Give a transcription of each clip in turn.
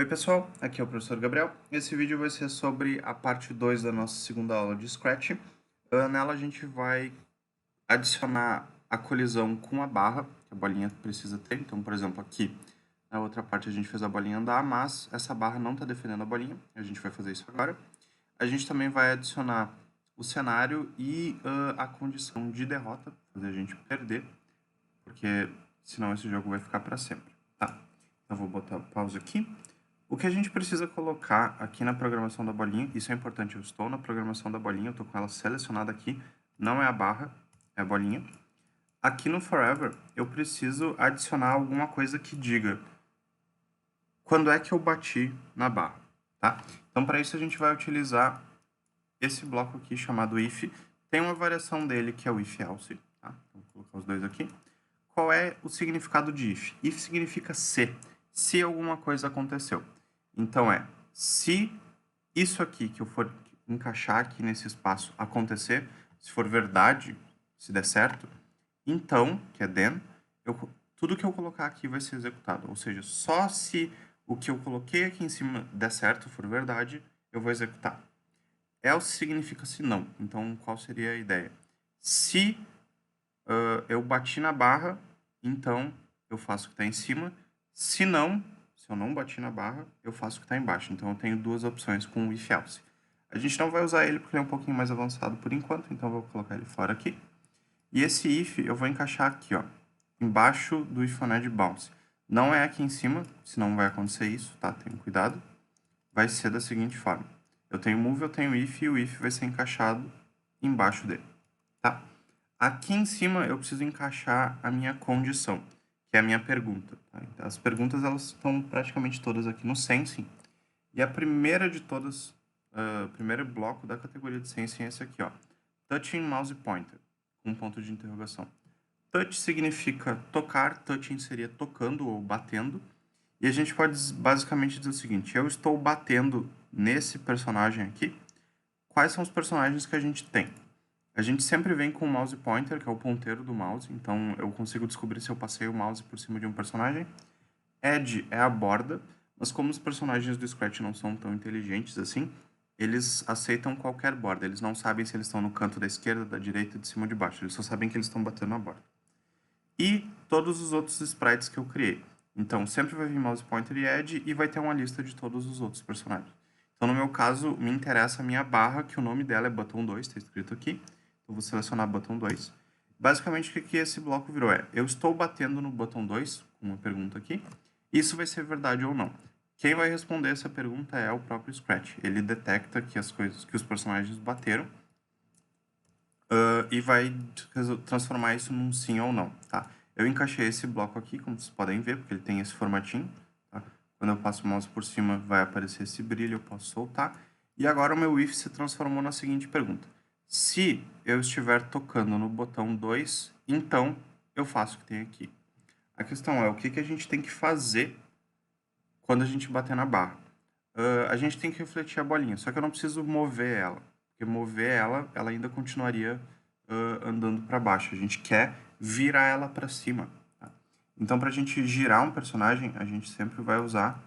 Oi pessoal, aqui é o professor Gabriel. Esse vídeo vai ser sobre a parte 2 da nossa segunda aula de Scratch. Nela a gente vai adicionar a colisão com a barra, que a bolinha precisa ter. Então, por exemplo, aqui na outra parte a gente fez a bolinha andar, mas essa barra não está defendendo a bolinha. A gente vai fazer isso agora. A gente também vai adicionar o cenário e a condição de derrota, fazer a gente perder, porque senão esse jogo vai ficar para sempre. Tá, então vou botar pausa aqui. O que a gente precisa colocar aqui na programação da bolinha, isso é importante, eu estou na programação da bolinha, eu estou com ela selecionada aqui, não é a barra, é a bolinha. Aqui no Forever, eu preciso adicionar alguma coisa que diga quando é que eu bati na barra, tá? Então, para isso, a gente vai utilizar esse bloco aqui chamado if. Tem uma variação dele que é o if-else, tá? Então, vou colocar os dois aqui. Qual é o significado de if? If significa se alguma coisa aconteceu. Então, se isso aqui que eu for encaixar aqui nesse espaço acontecer, se for verdade, se der certo, então, que é then, tudo que eu colocar aqui vai ser executado. Ou seja, só se o que eu coloquei aqui em cima der certo, for verdade, eu vou executar. Else significa se não. Então, qual seria a ideia? Se eu bati na barra, então eu faço o que está em cima. Se não, se eu não bati na barra, eu faço o que está embaixo. Então eu tenho duas opções com o if else. A gente não vai usar ele porque ele é um pouquinho mais avançado por enquanto, então eu vou colocar ele fora aqui. E esse if eu vou encaixar aqui, ó, embaixo do if on edge bounce. Não é aqui em cima, senão vai acontecer isso, tá? Tenham cuidado. Vai ser da seguinte forma. Eu tenho move, eu tenho if, e o if vai ser encaixado embaixo dele, tá? Aqui em cima eu preciso encaixar a minha condição, que é a minha pergunta. Tá? Então, as perguntas elas estão praticamente todas aqui no Sensing. E a primeira de todas, o primeiro bloco da categoria de Sensing é esse aqui, ó. Touching Mouse Pointer, com um ponto de interrogação. Touch significa tocar, touching seria tocando ou batendo. E a gente pode basicamente dizer o seguinte, eu estou batendo nesse personagem aqui. Quais são os personagens que a gente tem? A gente sempre vem com o mouse pointer, que é o ponteiro do mouse, então eu consigo descobrir se eu passei o mouse por cima de um personagem. Edge é a borda, mas como os personagens do Scratch não são tão inteligentes assim, eles aceitam qualquer borda. Eles não sabem se eles estão no canto da esquerda, da direita, de cima ou de baixo. Eles só sabem que eles estão batendo na borda. E todos os outros sprites que eu criei. Então, sempre vai vir mouse pointer e edge e vai ter uma lista de todos os outros personagens. Então, no meu caso, me interessa a minha barra, que o nome dela é button 2, está escrito aqui. Eu vou selecionar button 2. Basicamente, o que esse bloco virou é, eu estou batendo no button 2, com uma pergunta aqui, isso vai ser verdade ou não. Quem vai responder essa pergunta é o próprio Scratch. Ele detecta que as coisas, que os personagens bateram, e vai transformar isso num sim ou não, tá? Eu encaixei esse bloco aqui, como vocês podem ver, porque ele tem esse formatinho, tá? Quando eu passo o mouse por cima, vai aparecer esse brilho, eu posso soltar. E agora o meu if se transformou na seguinte pergunta. Se eu estiver tocando no botão 2, então eu faço o que tem aqui. A questão é, o que a gente tem que fazer quando a gente bater na barra? A gente tem que refletir a bolinha, só que eu não preciso mover ela. Porque mover ela, ela ainda continuaria andando para baixo. A gente quer virar ela para cima. Tá? Então, para a gente girar um personagem, a gente sempre vai usar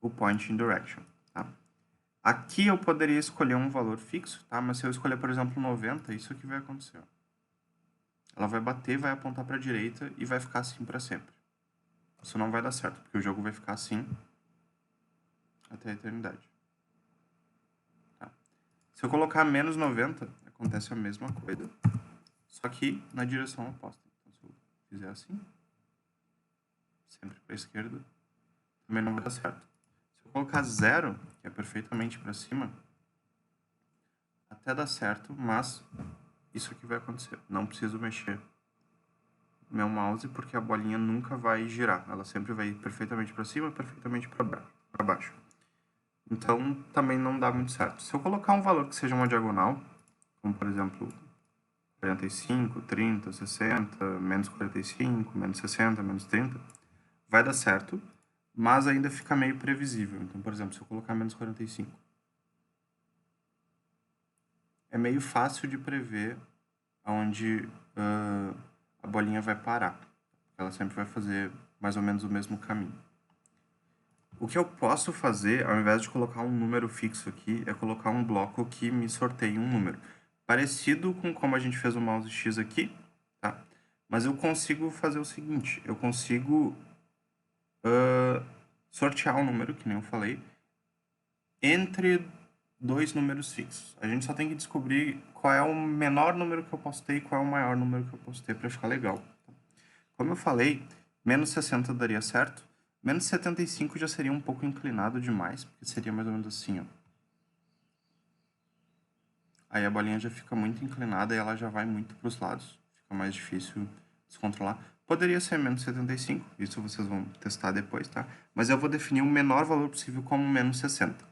o Point in Direction. Tá? Aqui eu poderia escolher um valor fixo, tá? Mas se eu escolher, por exemplo, 90, isso aqui vai acontecer. Ó. Ela vai bater, vai apontar para a direita e vai ficar assim para sempre. Isso não vai dar certo, porque o jogo vai ficar assim até a eternidade. Tá? Se eu colocar menos 90, acontece a mesma coisa, só que na direção oposta. Então, se eu fizer assim, sempre para a esquerda, também não vai dar certo. Se eu colocar 0, que é perfeitamente para cima, até dá certo, mas isso aqui vai acontecer. Não preciso mexer meu mouse, porque a bolinha nunca vai girar. Ela sempre vai ir perfeitamente para cima, perfeitamente para baixo. Então, também não dá muito certo. Se eu colocar um valor que seja uma diagonal, como por exemplo 45, 30, 60, menos 45, menos 60, menos 30, vai dar certo, mas ainda fica meio previsível. Então, por exemplo, se eu colocar menos 45, é meio fácil de prever onde a bolinha vai parar. Ela sempre vai fazer mais ou menos o mesmo caminho. O que eu posso fazer, ao invés de colocar um número fixo aqui, é colocar um bloco que me sorteie um número. Parecido com como a gente fez o mouse X aqui, tá? Mas eu consigo fazer o seguinte, eu consigo sortear um número, que nem eu falei, entre dois números fixos. A gente só tem que descobrir qual é o menor número que eu posso ter e qual é o maior número que eu posso ter para ficar legal. Como eu falei, menos 60 daria certo. Menos 75 já seria um pouco inclinado demais, porque seria mais ou menos assim, ó. Aí a bolinha já fica muito inclinada e ela já vai muito para os lados. Fica mais difícil descontrolar. Poderia ser menos 75, isso vocês vão testar depois, tá? Mas eu vou definir o menor valor possível como menos 60.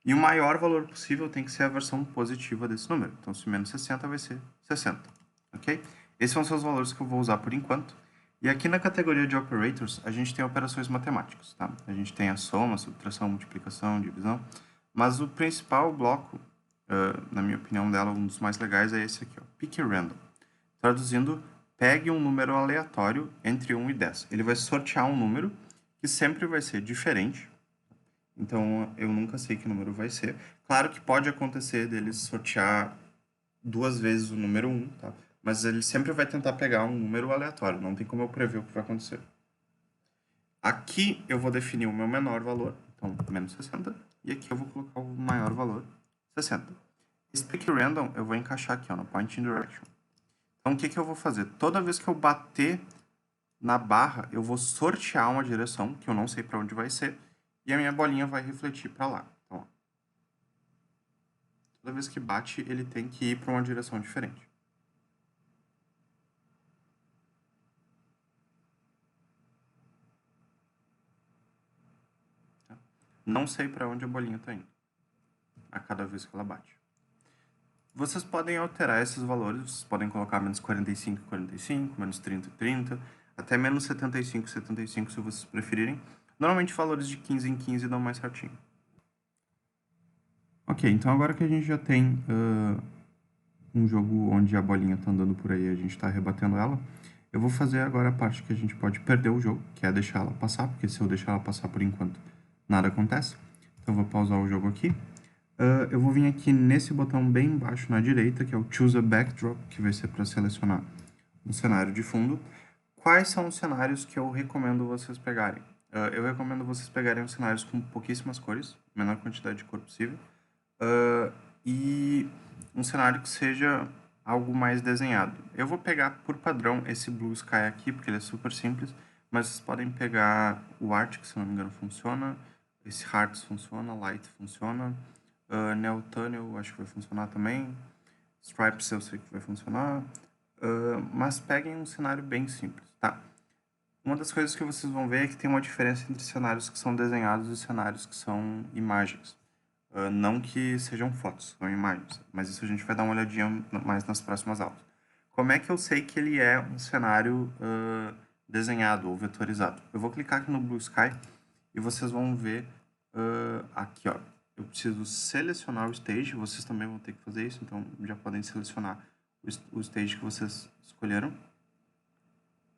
E o maior valor possível tem que ser a versão positiva desse número. Então, se menos 60 vai ser 60, ok? Esses vão ser os valores que eu vou usar por enquanto. E aqui na categoria de operators, a gente tem operações matemáticas, tá? A gente tem a soma, subtração, multiplicação, divisão. Mas o principal bloco, na minha opinião dela, um dos mais legais é esse aqui, ó, pick random. Traduzindo, pegue um número aleatório entre 1 e 10. Ele vai sortear um número que sempre vai ser diferente. Então, eu nunca sei que número vai ser. Claro que pode acontecer dele sortear duas vezes o número 1, tá? Mas ele sempre vai tentar pegar um número aleatório. Não tem como eu prever o que vai acontecer. Aqui eu vou definir o meu menor valor, então menos 60. E aqui eu vou colocar o maior valor, 60. Esse pick random eu vou encaixar aqui, ó, no pointing direction. Então, o que eu vou fazer? Toda vez que eu bater na barra, eu vou sortear uma direção, que eu não sei para onde vai ser, e a minha bolinha vai refletir para lá. Então, ó, toda vez que bate, ele tem que ir para uma direção diferente. Tá? Não sei para onde a bolinha está indo, a cada vez que ela bate. Vocês podem alterar esses valores, vocês podem colocar menos 45, 45, menos 30, 30, até menos 75, 75, se vocês preferirem. Normalmente, valores de 15 em 15 dão mais certinho. Ok, então agora que a gente já tem um jogo onde a bolinha está andando por aí e a gente está rebatendo ela, eu vou fazer agora a parte que a gente pode perder o jogo, que é deixar ela passar, porque se eu deixar ela passar por enquanto, nada acontece. Então eu vou pausar o jogo aqui. Eu vou vir aqui nesse botão bem embaixo na direita, que é o Choose a Backdrop, que vai ser para selecionar um cenário de fundo. Quais são os cenários que eu recomendo vocês pegarem? Eu recomendo vocês pegarem os cenários com pouquíssimas cores, menor quantidade de cor possível, e um cenário que seja algo mais desenhado. Eu vou pegar por padrão esse Blue Sky aqui, porque ele é super simples, mas vocês podem pegar o Arctic, se não me engano, funciona, esse Hearts funciona, Light funciona, Neo Tunnel acho que vai funcionar também, Stripes eu sei que vai funcionar, mas peguem um cenário bem simples, tá? Uma das coisas que vocês vão ver é que tem uma diferença entre cenários que são desenhados e cenários que são imagens. Não que sejam fotos, são imagens, mas isso a gente vai dar uma olhadinha mais nas próximas aulas. Como é que eu sei que ele é um cenário desenhado ou vetorizado? Eu vou clicar aqui no Blue Sky e vocês vão ver aqui, ó. Eu preciso selecionar o stage, vocês também vão ter que fazer isso, então já podem selecionar o stage que vocês escolheram.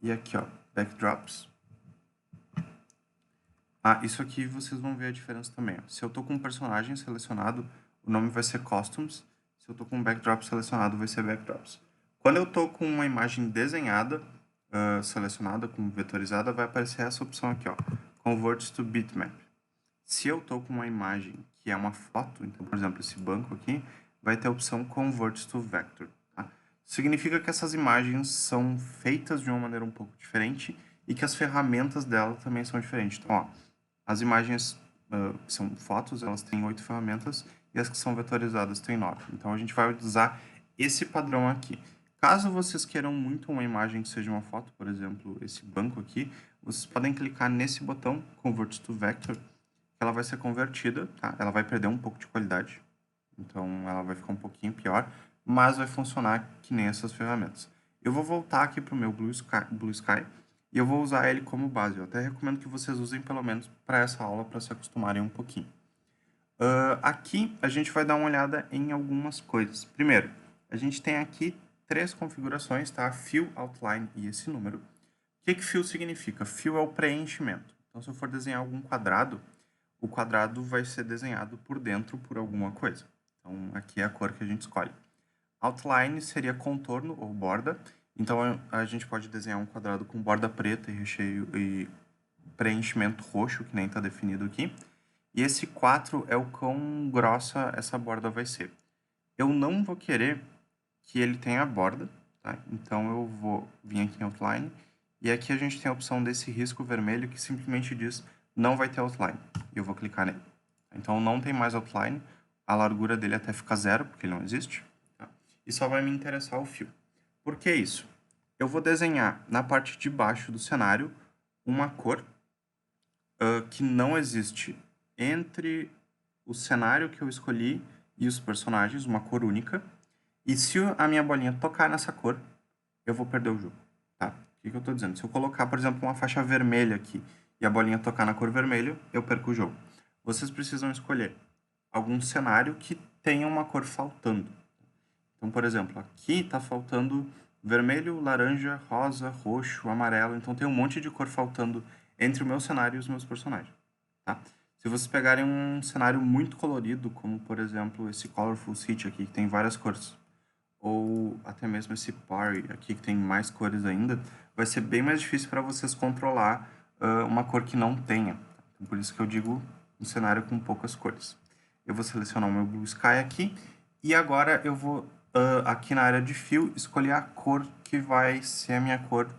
E aqui, ó, backdrops. Isso aqui vocês vão ver a diferença também. Ó. Se eu tô com um personagem selecionado, o nome vai ser Costumes. Se eu tô com um backdrop selecionado, vai ser Backdrops. Quando eu tô com uma imagem desenhada, selecionada, como vetorizada, vai aparecer essa opção aqui, ó, Convert to Bitmap. Se eu tô com uma imagem que é uma foto, então, por exemplo, esse banco aqui, vai ter a opção Convert to Vector. Tá? Significa que essas imagens são feitas de uma maneira um pouco diferente e que as ferramentas dela também são diferentes. Então, ó, as imagens que são fotos, elas têm 8 ferramentas e as que são vetorizadas têm 9. Então, a gente vai usar esse padrão aqui. Caso vocês queiram muito uma imagem que seja uma foto, por exemplo, esse banco aqui, vocês podem clicar nesse botão, Convert to Vector, ela vai ser convertida, tá? Ela vai perder um pouco de qualidade, então ela vai ficar um pouquinho pior, mas vai funcionar que nem essas ferramentas. Eu vou voltar aqui para o meu Blue Sky e eu vou usar ele como base. Eu até recomendo que vocês usem pelo menos para essa aula, para se acostumarem um pouquinho. Aqui a gente vai dar uma olhada em algumas coisas. Primeiro, a gente tem aqui 3 configurações, tá? Fill, Outline e esse número. O que Fill significa? Fill é o preenchimento. Então, se eu for desenhar algum quadrado, o quadrado vai ser desenhado por dentro por alguma coisa. Então, aqui é a cor que a gente escolhe. Outline seria contorno ou borda. Então, a gente pode desenhar um quadrado com borda preta e recheio e preenchimento roxo, que nem está definido aqui. E esse 4 é o quão grossa essa borda vai ser. Eu não vou querer que ele tenha borda, tá? Então, eu vou vir aqui em Outline. E aqui a gente tem a opção desse risco vermelho que simplesmente diz não vai ter Outline. E eu vou clicar nele. Então, não tem mais Outline. A largura dele até fica 0, porque ele não existe. Tá? E só vai me interessar o fio. Por que isso? Eu vou desenhar na parte de baixo do cenário uma cor que não existe entre o cenário que eu escolhi e os personagens, uma cor única. E se a minha bolinha tocar nessa cor, eu vou perder o jogo. Tá? O que eu estou dizendo? Se eu colocar, por exemplo, uma faixa vermelha aqui e a bolinha tocar na cor vermelha, eu perco o jogo. Vocês precisam escolher algum cenário que tenha uma cor faltando. Então, por exemplo, aqui está faltando vermelho, laranja, rosa, roxo, amarelo. Então, tem um monte de cor faltando entre o meu cenário e os meus personagens. Tá? Se vocês pegarem um cenário muito colorido, como, por exemplo, esse Colorful City aqui, que tem várias cores, ou até mesmo esse Party aqui, que tem mais cores ainda, vai ser bem mais difícil para vocês controlar uma cor que não tenha. Então, por isso que eu digo um cenário com poucas cores. Eu vou selecionar o meu Blue Sky aqui, e agora eu vou, aqui na área de fio, escolher a cor que vai ser a minha cor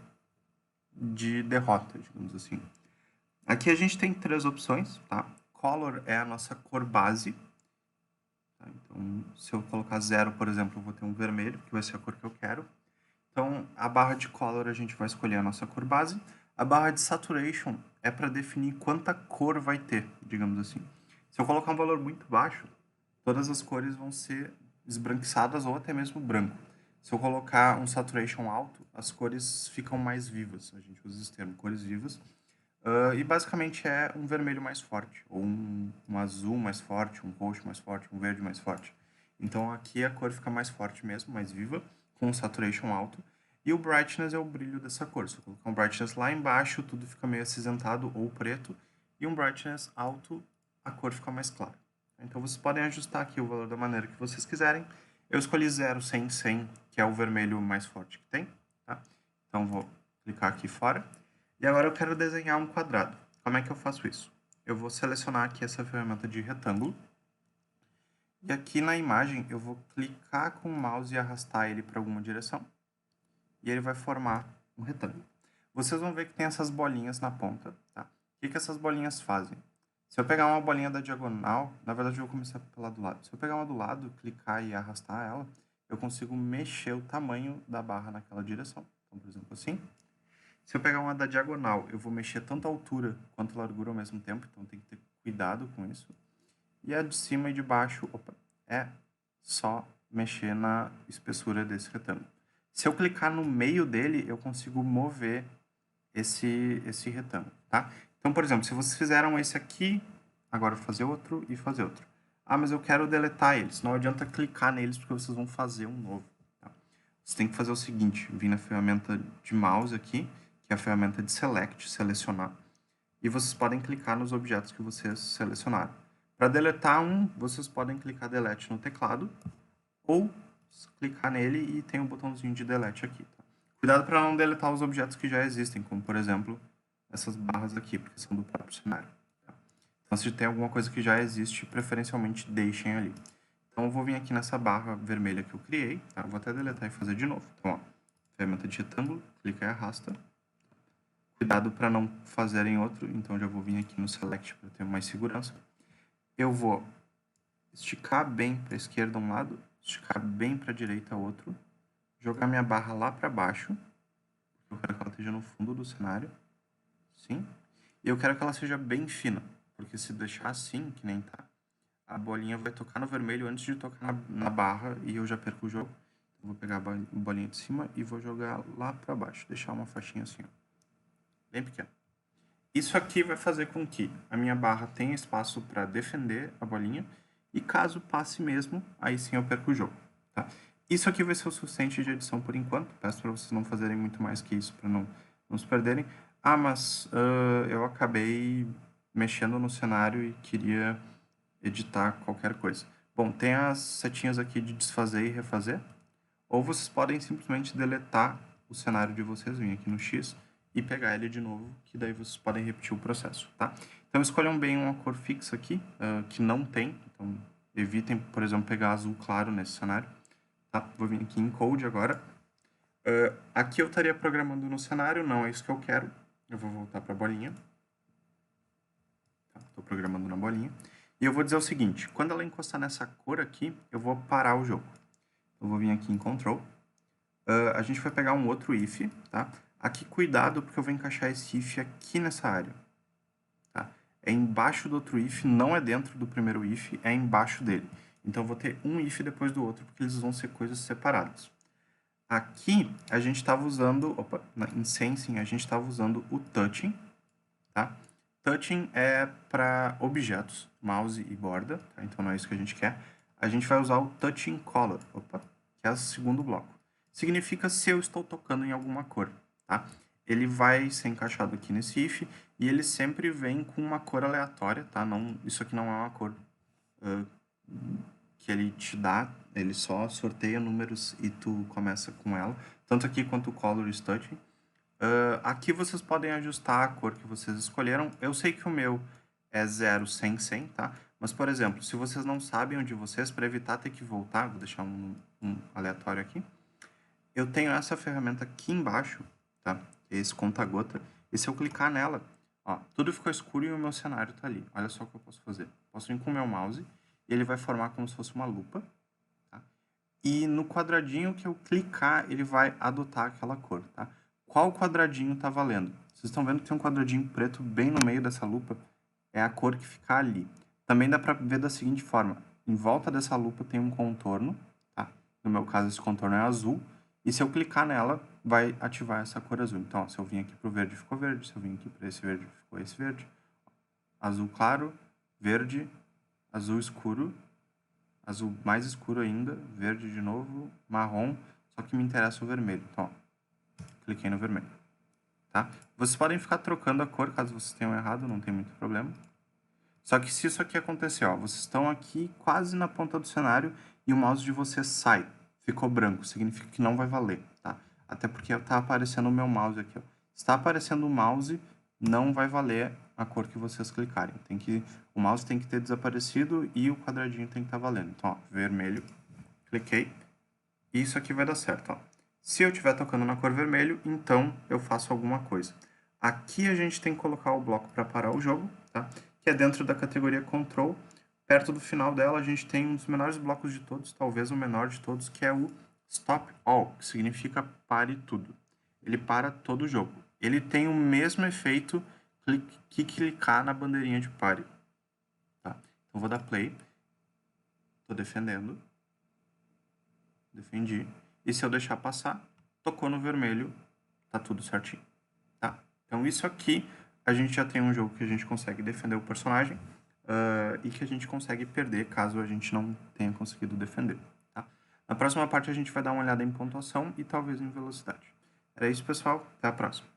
de derrota, digamos assim. Aqui a gente tem 3 opções, tá? Color é a nossa cor base. Tá? Então, se eu colocar 0, por exemplo, eu vou ter um vermelho, que vai ser a cor que eu quero. Então, a barra de Color a gente vai escolher a nossa cor base. A barra de Saturation é para definir quanta cor vai ter, digamos assim. Se eu colocar um valor muito baixo, todas as cores vão ser esbranquiçadas ou até mesmo branco. Se eu colocar um Saturation alto, as cores ficam mais vivas. A gente usa esse termo, cores vivas. E basicamente é um vermelho mais forte, ou um azul mais forte, um roxo mais forte, um verde mais forte. Então aqui a cor fica mais forte mesmo, mais viva, com um saturation alto. E o brightness é o brilho dessa cor. Se eu colocar um brightness lá embaixo, tudo fica meio acinzentado ou preto. E um brightness alto, a cor fica mais clara. Então vocês podem ajustar aqui o valor da maneira que vocês quiserem. Eu escolhi 0, 100, 100, que é o vermelho mais forte que tem. Tá? Então vou clicar aqui fora. E agora eu quero desenhar um quadrado. Como é que eu faço isso? Eu vou selecionar aqui essa ferramenta de retângulo. E aqui na imagem eu vou clicar com o mouse e arrastar ele para alguma direção. E ele vai formar um retângulo. Vocês vão ver que tem essas bolinhas na ponta. Tá? O que essas bolinhas fazem? Se eu pegar uma bolinha da diagonal, na verdade eu vou começar pela do lado. Se eu pegar uma do lado, clicar e arrastar ela, eu consigo mexer o tamanho da barra naquela direção. Então, por exemplo, assim. Se eu pegar uma da diagonal, eu vou mexer tanto a altura quanto a largura ao mesmo tempo, então tem que ter cuidado com isso. E a de cima e de baixo, é só mexer na espessura desse retângulo. Se eu clicar no meio dele, eu consigo mover esse retângulo, tá? Então, por exemplo, se vocês fizeram esse aqui, agora fazer outro e fazer outro. Ah, mas eu quero deletar eles. Não adianta clicar neles porque vocês vão fazer um novo. Tá? Você tem que fazer o seguinte, vir na ferramenta de mouse aqui, que é a ferramenta de Select, selecionar, e vocês podem clicar nos objetos que vocês selecionaram. Para deletar um, vocês podem clicar Delete no teclado, ou clicar nele e tem um botãozinho de Delete aqui. Tá? Cuidado para não deletar os objetos que já existem, como por exemplo, essas barras aqui, porque são do próprio cenário. Tá? Então se tem alguma coisa que já existe, preferencialmente deixem ali. Então eu vou vir aqui nessa barra vermelha que eu criei, tá? Vou até deletar e fazer de novo. Então, ó, ferramenta de retângulo, clica e arrasta. Cuidado para não fazerem outro, então já vou vir aqui no Select para ter mais segurança. Eu vou esticar bem para a esquerda um lado, esticar bem para a direita outro, jogar minha barra lá para baixo, porque eu quero que ela esteja no fundo do cenário, sim. E eu quero que ela seja bem fina, porque se deixar assim, que nem tá, a bolinha vai tocar no vermelho antes de tocar na barra e eu já perco o jogo. Então, vou pegar a bolinha de cima e vou jogar lá para baixo, deixar uma faixinha assim, ó. Bem pequeno. Isso aqui vai fazer com que a minha barra tenha espaço para defender a bolinha e caso passe mesmo, aí sim eu perco o jogo. Tá? Isso aqui vai ser o suficiente de edição por enquanto. Peço para vocês não fazerem muito mais que isso para não se perderem. Ah, mas eu acabei mexendo no cenário e queria editar qualquer coisa. Bom, tem as setinhas aqui de desfazer e refazer, ou vocês podem simplesmente deletar o cenário de vocês, vir aqui no X e pegar ele de novo, que daí vocês podem repetir o processo, tá? Então escolham bem uma cor fixa aqui, que não tem, então evitem, por exemplo, pegar azul claro nesse cenário, tá? Vou vir aqui em Code agora. Aqui eu estaria programando no cenário, não é isso que eu quero. Eu vou voltar para a bolinha. Estou programando na bolinha. E eu vou dizer o seguinte, quando ela encostar nessa cor aqui, eu vou parar o jogo. Eu vou vir aqui em Control. A gente vai pegar um outro if, tá? Aqui, cuidado, porque eu vou encaixar esse if aqui nessa área. Tá? É embaixo do outro if, não é dentro do primeiro if, é embaixo dele. Então, eu vou ter um if depois do outro, porque eles vão ser coisas separadas. Aqui, a gente estava usando, em Sensing, a gente estava usando o Touching, tá? Touching é para objetos, mouse e borda, tá? Então não é isso que a gente quer. A gente vai usar o Touching Color, que é o segundo bloco. Significa se eu estou tocando em alguma cor, tá? Ele vai ser encaixado aqui nesse if e ele sempre vem com uma cor aleatória, tá? Não, isso aqui não é uma cor que ele te dá, ele só sorteia números e tu começa com ela, tanto aqui quanto o Color e Touching. Aqui vocês podem ajustar a cor que vocês escolheram. Eu sei que o meu é 0, 100, 100, tá? Mas, por exemplo, se vocês não sabem onde vocês, para evitar ter que voltar, vou deixar um aleatório aqui. Eu tenho essa ferramenta aqui embaixo, tá? Esse conta-gota. E se eu clicar nela, ó, tudo ficou escuro e o meu cenário tá ali. Olha só o que eu posso fazer. Posso vir com o meu mouse e ele vai formar como se fosse uma lupa. Tá? E no quadradinho que eu clicar, ele vai adotar aquela cor, tá? Qual quadradinho está valendo? Vocês estão vendo que tem um quadradinho preto bem no meio dessa lupa? É a cor que fica ali. Também dá para ver da seguinte forma. Em volta dessa lupa tem um contorno, tá? No meu caso, esse contorno é azul. E se eu clicar nela, vai ativar essa cor azul. Então, ó, se eu vim aqui para o verde, ficou verde. Se eu vim aqui para esse verde, ficou esse verde. Azul claro, verde, azul escuro, azul mais escuro ainda, verde de novo, marrom, só que me interessa o vermelho. Então, ó, cliquei no vermelho, tá? Vocês podem ficar trocando a cor, caso vocês tenham errado, não tem muito problema. Só que se isso aqui acontecer, ó, vocês estão aqui quase na ponta do cenário e o mouse de vocês sai, ficou branco, significa que não vai valer, tá? Até porque está aparecendo o meu mouse aqui, ó. Se está aparecendo o mouse, não vai valer a cor que vocês clicarem. O mouse tem que ter desaparecido e o quadradinho tem que estar valendo. Então, ó, vermelho, cliquei, e isso aqui vai dar certo, ó. Se eu estiver tocando na cor vermelho, então eu faço alguma coisa. Aqui a gente tem que colocar o bloco para parar o jogo, tá? Que é dentro da categoria Control. Perto do final dela, a gente tem um dos menores blocos de todos, talvez o menor de todos, que é o Stop All, que significa pare tudo. Ele para todo o jogo. Ele tem o mesmo efeito que clicar na bandeirinha de pare. Tá? Então, vou dar play. Estou defendendo. Defendi. E se eu deixar passar, tocou no vermelho, tá tudo certinho. Tá? Então, isso aqui, a gente já tem um jogo que a gente consegue defender o personagem e que a gente consegue perder caso a gente não tenha conseguido defender. Tá? Na próxima parte, a gente vai dar uma olhada em pontuação e talvez em velocidade. Era isso, pessoal. Até a próxima.